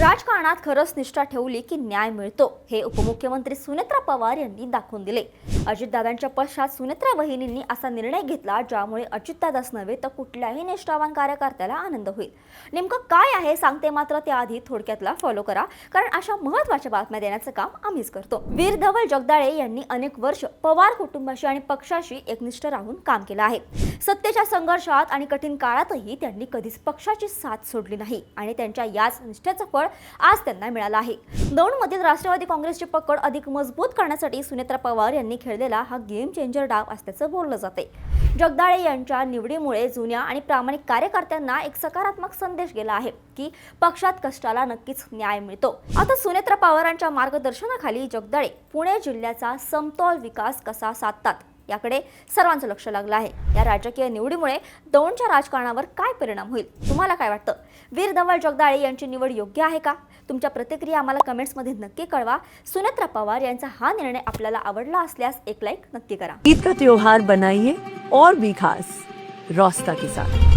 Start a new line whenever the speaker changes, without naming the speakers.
राजकारणात खरंच निष्ठा ठेवली की न्याय मिळतो हे उपमुख्यमंत्री सुनेत्रा पवार यांनी दाखवून दिले। अजितदादांच्या पश्चात सुनेत्रा वहिनींनी असा निर्णय घेतला ज्यामुळे अजितदादाच नव्हे तर कुठल्याही निष्ठावान कार्यकर्त्याला आनंद होईल। नेमकं काय आहे सांगते, मात्र त्याआधी थोडक्यातला फॉलो करा, कारण अशा महत्त्वाच्या बातम्या देण्याचं काम आम्हीच करतो। वीर धवल जगदाळे यांनी अनेक वर्ष पवार कुटुंबाशी आणि पक्षाशी एकनिष्ठ राहून काम केलं आहे। सत्तेच्या संघर्षात आणि कठीण काळातही त्यांनी कधीच पक्षाची साथ सोडली नाही आणि त्यांच्या याच निष्ठेचं फळ आज त्यांना मिळालं आहे। दौंडमधील राष्ट्रवादी काँग्रेसची पकड अधिक मजबूत करण्यासाठी सुनेत्रा पवार यांनी खेळलेला हा गेम चेंजर डाव असल्याचं बोललं जाते। जगदाळे यांच्या निवडीमुळे जुन्या आणि प्रामाणिक कार्यकर्त्यांना एक सकारात्मक संदेश गेला आहे की पक्षात कष्टाला नक्कीच न्याय मिळतो। आता सुनेत्रा पवारांच्या मार्गदर्शनाखाली जगदाळे पुणे जिल्ह्याचा समतोल विकास कसा साधतात याकडे सर्वांचं लक्ष लागलं आहे। या राजकीय निवडीमुळे दौंडच्या राजकारणावर काय परिणाम होईल, तुम्हाला काय वाटतं? वीर धवल जगदाळे यांची निवड योग्य आहे का? तुमच्या प्रतिक्रिया आम्हाला कमेंट्समध्ये नक्की कळवा। सुनेत्रा पवार यांचा हा निर्णय आपल्याला आवडला असल्यास एक लाईक नक्की करा।
ईद का त्योहार बनाइए और भी खास रोस्ता के साथ।